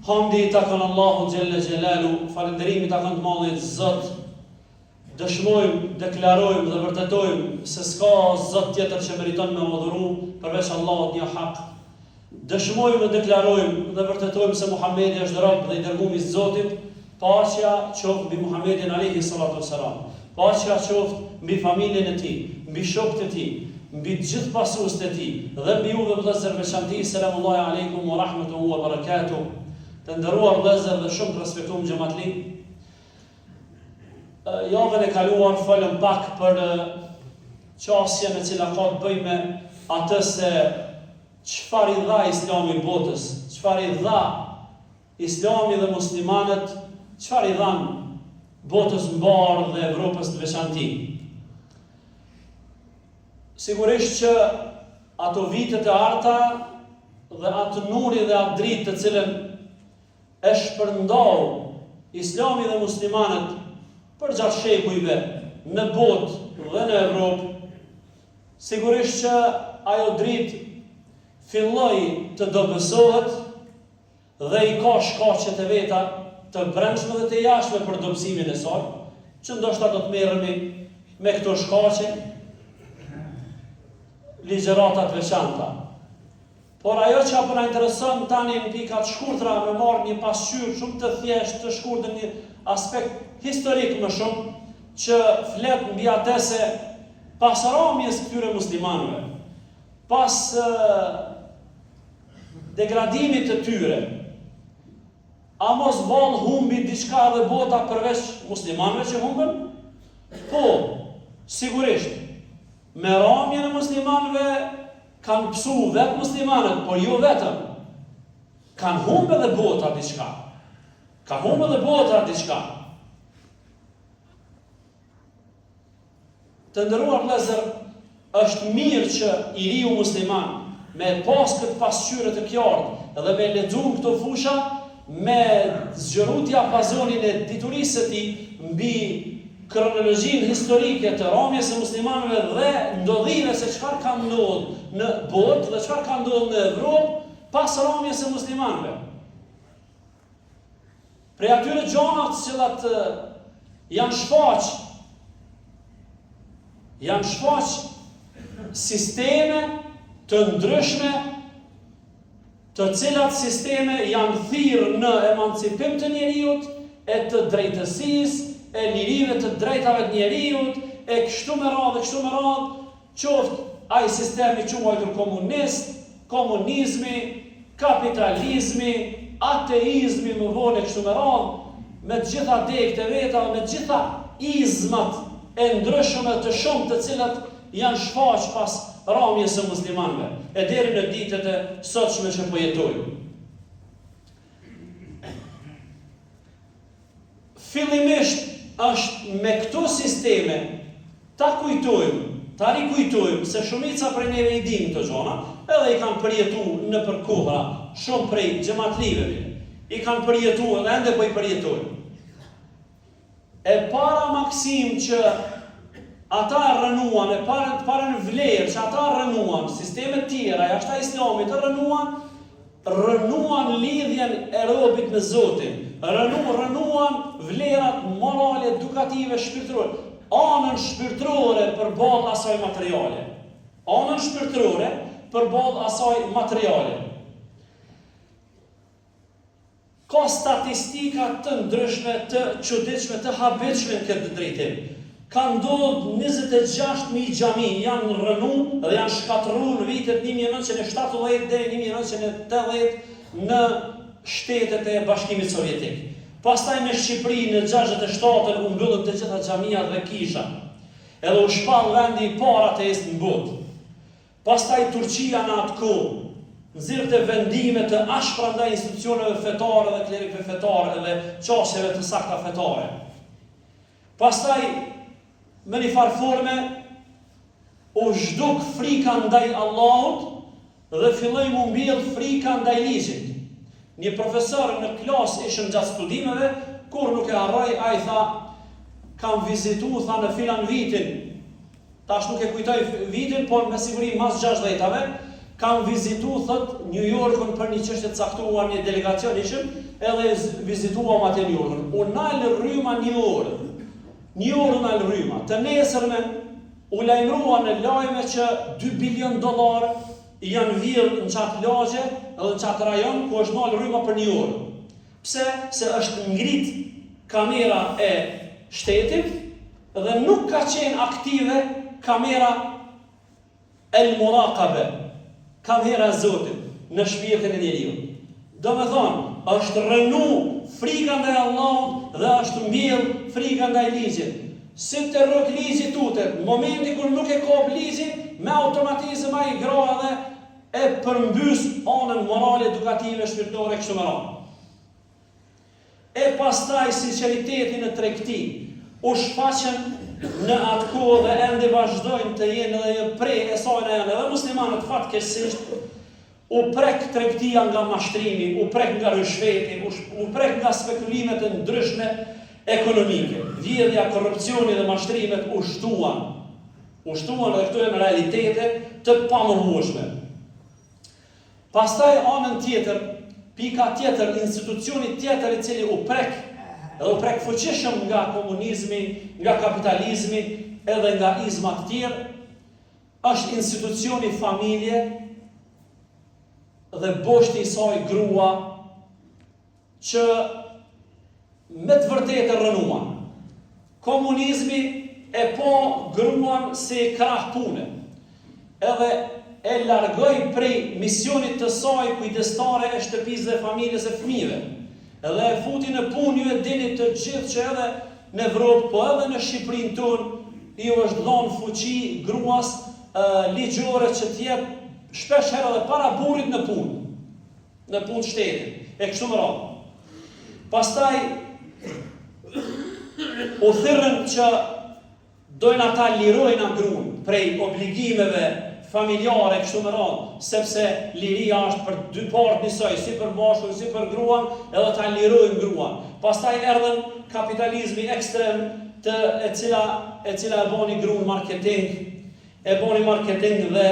Hamdi i takon Allahu Gjelle Gjelalu, falënderimi takon të Madhit Zot. Dëshmojmë, deklarojmë dhe vërtetojmë se s'ka Zot tjetër që meriton me adhuru përveç Allahut një hak. Dëshmojmë dhe deklarojmë dhe vërtetojmë se Muhamedi është rob dhe i dërguar i Zotit, paqja qoftë mbi Muhamedin alayhi salatu wassalam. Paqja qoftë mbi familjen e tij, mbi shokët e tij, mbi të gjithë pasuesit e tij dhe mbi juve vëllezër veçanti. Selamullahi aleikum wa rahmatuhu wa barakatuh. Të nderuar vëllezër dhe shumë të respektuar xhamatli. Javën e kaluar folëm pak për çështjen e cila ka të bëjë me atë se çfarë i dha Islami botës, çfarë i dha Islami dhe muslimanët, çfarë i dhan botës mbar dhe Evropës në veçanti. Sigurisht që ato vitet e arta dhe atë nuri dhe atë dritë të cilën e shpërndau Islami dhe muslimanët për gjatë shekujve në botë dhe në Evropë, sigurisht që ajo dritë filloi të dobësohet dhe i ka shkaqet e veta të brendshme dhe të jashtme për dobësimin e saj, që ndoshta do të merremi me këto shkaqe ligjëratat veçanta. Por ajo që apo na intereson tani në pika të shkurtra, me marrë një pasqyrë shumë të thjeshtë, të shkurtër, një aspekt historik më shumë, që flet mbi atë se pas ramjes këtyre muslimanëve, pas degradimit të tyre, a mos vallë humbi diçka dhe bota përveç muslimanëve që humbën? Po, sigurisht, me ramjen e muslimanëve kanë pësu vetë muslimanët, por jo vetëm. Kanë humbë edhe bota diçka. Kanë humbë edhe bota diçka. Të nderuar vëllezër, është mirë që i riu musliman me pas këtë pasqyrë të qartë dhe me lexuar këto fusha, me zgjeru diapazonin e diturisë së tij mbi kronologjinë historike të ramjes së muslimanëve dhe ndodhime se çfarë ka ndodhur në botë dhe çfarë ka ndodhur në Evropë pas ramjes së muslimanëve. Prej atyre gjonat të cilat janë shfaq sisteme të ndryshme, të cilat sisteme janë thirrë në emancipim të njerëzit, e të drejtësisë, e lirive të drejtave të njerëzit, e kështu me radhë, qoftë ai sistemi quajtur komunist, komunizmi, kapitalizmi, ateizmi, më vonë kështu me radhë, me të gjitha degët e veta, me të gjitha izmat e ndryshme të shumë të cilat janë shfaq pas ramjes së muslimanëve, e deri në ditët e sotshme që po jetojmë. Fillimisht është me këto sisteme ta rikujtojmë se shumica prej neve i dinë këto gjona, edhe i kanë përjetuar në përkohra shumë prej xhamatliveve. I kanë përjetuar dhe ende po i përjetojnë. E para maksim që ata rënuan, e para në vlerë që ata rënuan, sistemet tjera, jashta islamit rënuan lidhjen e robit me Zotin, rënuan vlerat morale, edukative, shpirtërore, anën shpirtërore përballë asaj materiale. Anën shpirtërore përballë asaj materiale. Ka statistika të ndryshme, të çuditshme, të habitshme në këtë drejtim. Ka ndodhur 26.000 xhami janë rënu dhe janë shkatërruar në vitet 1970 deri 1980 në shtetet e Bashkimit Sovjetik. Pastaj në Shqipëri në 67 u mbyllën të gjitha xhamiat dhe kishat. Edhe u shpall vendi i parë ateist në botë. Pastaj Turqia në atë kohë nxirrte vendime të ashpra ndaj institucioneve fetare dhe klerikëve fetare dhe çështjeve të sakta fetare. Pastaj me një farë forme u zhduk frika ndaj Allahut dhe filloi mu mbjell frika ndaj ligjit. Një profesor në klasë ishëm gjatë studimeve, kur nuk e harroj, ai tha, kam vizitu, tha në filan vitin, tash nuk e kujtoj vitin, por me siguri mas 60-ave, kam vizitu, thot, New Yorkun për një çështje të caktuar, një delegacion ishim, edhe vizituam atë New Yorkun. Unë nalë rryma një orë nalë rryma. Të nesërmen, u lajmërua në lajme që $2 bilion janë virë në qatë lagje edhe në qatë rajon, ku është nalë rryma për një orë. Pse? Se është ngrit kamera e shtetit dhe nuk ka qenë aktive kamera el muraqabe, kamera e Zotit në shpirtin e njeriu. Do me thonë, është rënu frika ndaj Allahut dhe është mbjell frika ndaj ligjit. Si të rrok ligjit tutet, në momenti kur nuk e kap ligjit, me automatizëm ai gra dhe e përmbys anën morale, edukative, shpirtore kështu me radhë. E pastaj sinqeriteti në tregti u shfaqen në atë kohë dhe ende vazhdojnë të jenë edhe prej e sajnë janë edhe muslimanët fatkeqësisht u prek tregtia nga mashtrimi, u prek nga rishveti, u prek nga spekulimet e ndryshme ekonomike. Vjedhja, korrupsioni dhe mashtrimet u shtuan dhe këto janë realitete të pamohueshme. Pastaj anën tjetër, pika tjetër, institucioni tjetër i cili u prek fuqishëm nga komunizmi, nga kapitalizmi edhe nga izmat tjerë, është institucioni familje dhe boshti i saj grua që me të vërtetë rënuan. Komunizmi e po gruan si krah pune, edhe e largoi prej misionit të saj kujdestare e shtëpisë dhe familjes e fëmijëve. Edhe e futi në punë, ju e dini të gjithë që edhe në Evropë, po edhe në Shqipërinë tonë ju është dhënë fuqi gruas ligjore që të jetë shpesh herë edhe para burrit në punë shtetit, e kështu me radhë. Pastaj u thirrën që dojnë ata lirojnë gruan prej obligimeve familjare kështu me radhë, sepse liria është për dy partë njësoj, si për bashkën, si për gruan, edhe ta lirojnë gruan. Pastaj erdhën kapitalizmi ekstrem e cila e boni gruan marketing, dhe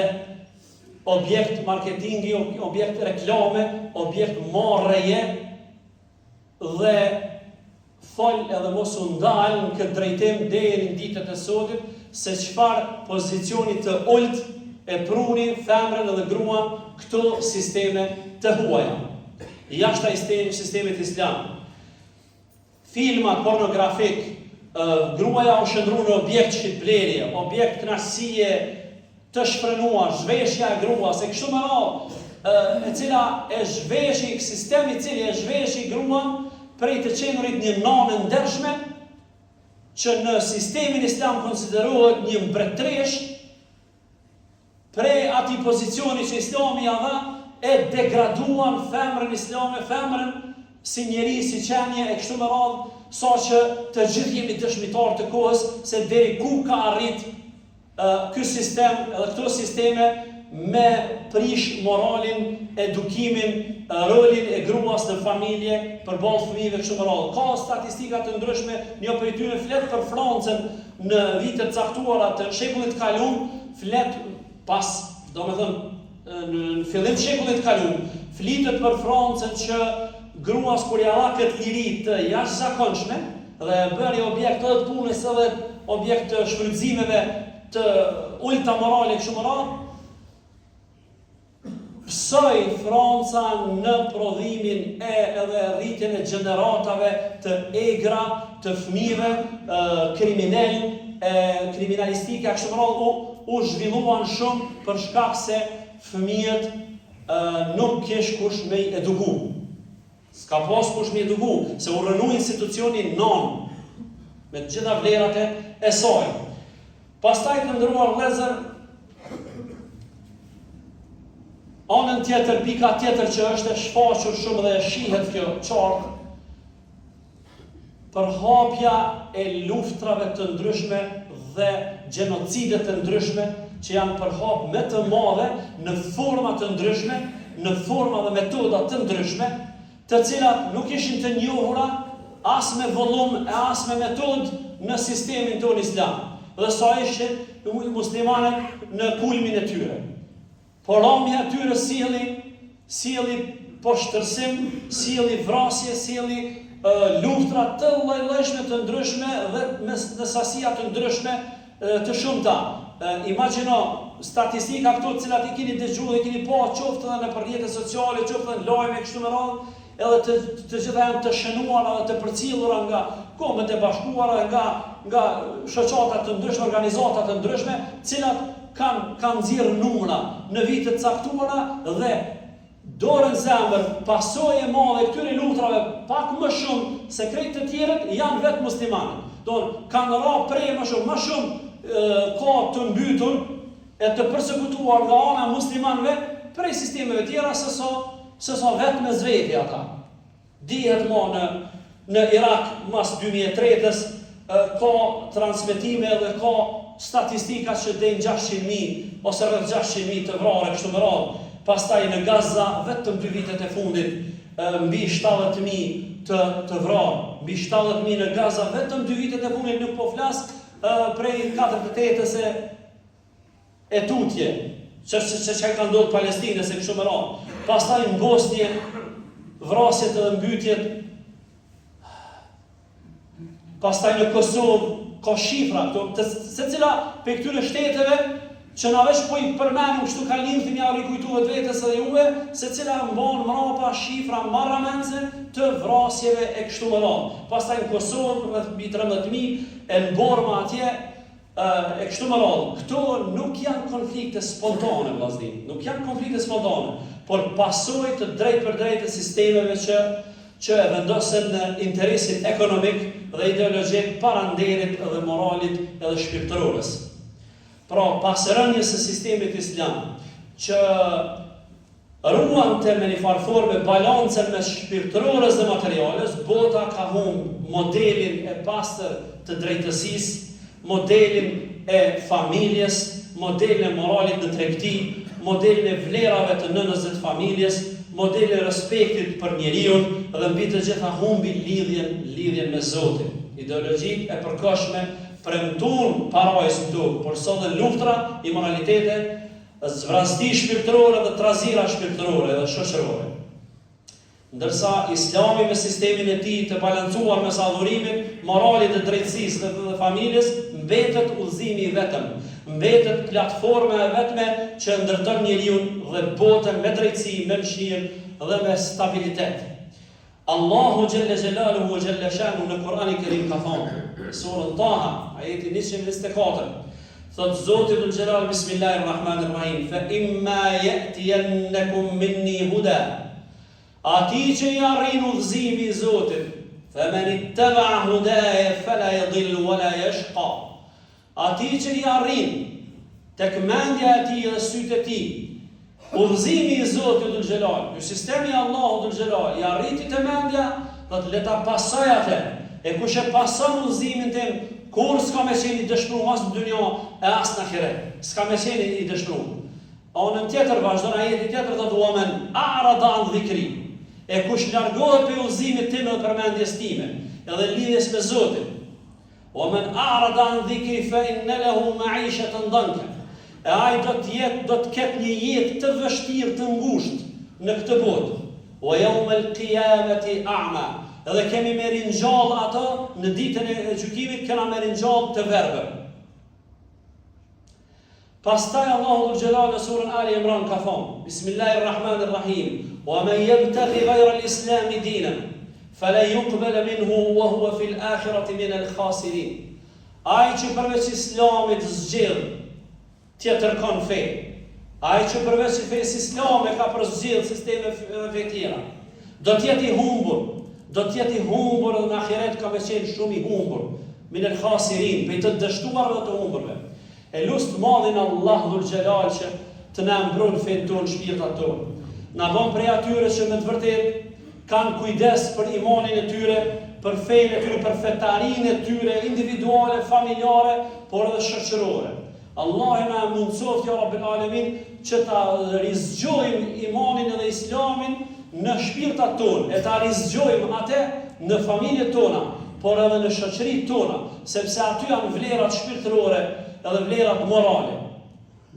objekt marketingi, objekt reklame, objekt marrëje dhe fol edhe mos u ndalë në këtë drejtim deri në ditët e sotut se çfarë pozicioni të ulët e prunin femrën edhe gruan këto sisteme të huaja. Jashta sistemit islam. Filmat pornografik, gruaja u shëndru në objekt shitblerje, objekt kënaqësie të shprenuar, zhveshja e gruas, e kështu me radhë, e cila e zhveshi, sistemi i cili e zhveshi gruan prej të qenurit një nanë ndershme, që në sistemin islam konsiderohet një mbretëresh, prej ati pozicioni që islami ja dha, e degraduan femrën islame, femrën si njeri, si qenje, e kështu me radhë, sa që të gjithë jemi dëshmitar të kohës, se deri ku ka arrit ky sistem, edhe këto sisteme, me prish moralin, edukimin, rolin e gruas në familje, përballë fëmijëve kështu me radhë. Ka statistika të ndryshme, një prej tyre flet për Francën në vitet caktuara të shekullit të kaluar, flet pas, domethënë në fillim të shekullit të kaluar, flitet për Francën që gruas kur ja dha këtë liri të jashtëzakonshme dhe e bëri objekt të punës edhe objekt të shfrytëzimeve të ulta morale kështu me radhë, pësoj Franca në prodhimin edhe rritjen e gjeneratave të egra, të fëmijëve, kriminalistika kështu me radhë u zhvilluan shumë për shkak se fëmijët nuk kish kush me i eduku. S'ka pas kush me i eduku, se u rënu institucionin non me të gjitha vlerat e saj. Pastaj të ndëruar vëllezër, anën tjetër, pika tjetër që është e shfaqur shumë dhe e shihet kjo qartë, përhapja e luftrave të ndryshme dhe gjenocidet të ndryshme që janë përhap me të madhe në forma të ndryshme, në forma dhe metoda të ndryshme, të cilat nuk ishin të njohura as me volum e as me metod në sistemin tonë islam, dhe sa ishin muslimanët në kulmin e tyre. Haramja e tyre sjellli poshtërsim, sjellli vrasje, sjellli luftra të lloj-llojshme të ndryshme dhe në sasia të ndryshme të shumta. Imagjino statistika këto të cilat I keni dëgjuar dhe keni pa qoftë edhe në rrjetet sociale, qoftë në lajme kështu me radhë, edhe të gjitha janë të shënuara dhe të përcjellura nga Kombet e Bashkuara, nga shoqata të ndryshme, organizata të ndryshme, cilat kanë nxjerrë numra në vite të caktuara dhe dorën zemër, pasojë e madhe këtyre luftrave pak më shumë se krejt të tjerët janë vetë muslimanë. Kanë ra prej më shumë ka të mbytur e të përsekutuar nga ana e muslimanëve prej sistemeve tjera se sa vetë me zveti ata. Dihet në Irak mas 2003-s ka transmetime dhe ka statistika që dejnë 600.000 ose rreth 600.000 të vrarë kështu me radhë. Pastaj në Gaza vetëm 2 vitet e fundit mbi 70.000 të vrarë. Mbi 70.000 në Gaza vetëm 2 vitet e fundit, nuk po flas prej 4-8-s e tutje që ka ndodhur Palestinës e kështu me radhë. Pastaj në Bosnjë vrasjet edhe mbytjet. Pastaj në Kosovë ka shifra këto, secila pe këtyre shteteve që na veç po I përmendim kështu ka lindhim ja rikujtuar vetes edhe juve, secila mban mrapa shifra marramendse të vrasjeve e kështu me radhë. Pastaj në Kosovë rreth mbi 13.000, e në Borma atje e kështu me radhë. Këto nuk janë konflikte spontane, vllazni, nuk janë konflikte spontane, por pasojë të drejtë për drejtë të sistemeve që e vendosen në interesin ekonomik dhe ideologjik para nderit edhe moralit edhe shpirtërorës. Pra, pas rënjes së sistemit islam, që ruante me një farë forme balancën mes shpirtërorës dhe materiales, bota ka humbur modelin e pastër të drejtësisë, modelin e familjes, modelin e moralit në tregti, modelin e vlerave të nënës dhe të familjes, modelin e respektit për njeriun dhe mbi të gjitha humbi lidhjen me Zotin. Ideologjik e përkohshme premtuan parajs në tokë, por sot dhe luftra, imoralitete, zvrasti shpirtërore dhe trazira shpirtërore dhe shoqërore. Ndërsa Islami me sistemin e tij të balancuar mes adhurimit, moralit dhe drejtësisë dhe familjes mbetet udhëzimi I vetëm, mbetet platforma e vetme që ndërton njeriu dhe botën me drejtësi, me mëshirë dhe me stabilitet. Allahu Jalla Jalaluhu wa Jalla Shanu në Kur'anin Kerim ka thonë, surën Taha, ajeti 124, thot Zoti Dhul Jalal, Bismillahirrahmanirrahim, fa imma ya'tiyannakum minni huda, ati që I arrin udhëzimi I Zotit, fa man ittaba'a hudaya fala yadhillu wala yashqa, ati që I arrin tek mendja e tij dhe sytë e tij, udhëzimi I Zotit Dhul Jalal, ky sistemi I Allahut Dhul Jalal, I arriti te mendja, do të leta pasoj atë. E kush e pason udhëzimin tim, kur s'ka me qenë I dëshpëruar as në dunjë e as në ahiret. S'ka me qenë I dëshpëruar. Anën tjetër vazhdon ajeti tjetër thotë wa man a'rada an dhikri. E kush largohet pe udhëzimit tim dhe përmendjes time, edhe lidhjes me Zotin. Wa man a'rada an dhikri fa inna lahu ma'ishatan danka. E ai do të ketë një jetë të vështirë, të ngushtë në këtë botë. Wa yawmal qiyamati a'ma. Edhe kemi me ringjall ato në ditën e gjykimit, kena me ringjall të verbër. Pastaj Allahu Dhul Jalal në surën Ali Imran ka thonë, Bismillahirrahmanirrahim, wa man yabtaghi ghayra al-islam dinan fala yuqbal minhu wa huwa fil akhirati min al-khasirin. Ai që përveç Islamit zgjedh tjetër kon fe. Ai që përveç fesë islame ka përzgjedh sisteme fe tjera, do të jetë I humbur, edhe në ahiret ka me qenë shumë I humbur, min al-khasirin, pe të dështuar dhe të humburve. E lust madhin Allah Dhul Jalal që të na mbron fen ton, shpirtat ton. Na bën prej atyre që me të vërtet kanë kujdes për imanin e tyre, për fenë e tyre, për fetarinë e tyre, individuale, familjare, por edhe shoqërore. Allah na mundsoft ja Rabbil Alamin që ta rizgjojmë imanin edhe islamin në shpirtat tonë, e ta rizgjojmë atë në familjet tona, por edhe në shoqëritë tona, sepse aty janë vlerat shpirtërore edhe vlerat morale.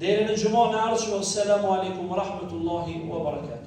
Deri në gjumon e ardhshme, assalamu alaikum wa rahmatullahi wa barakatuh.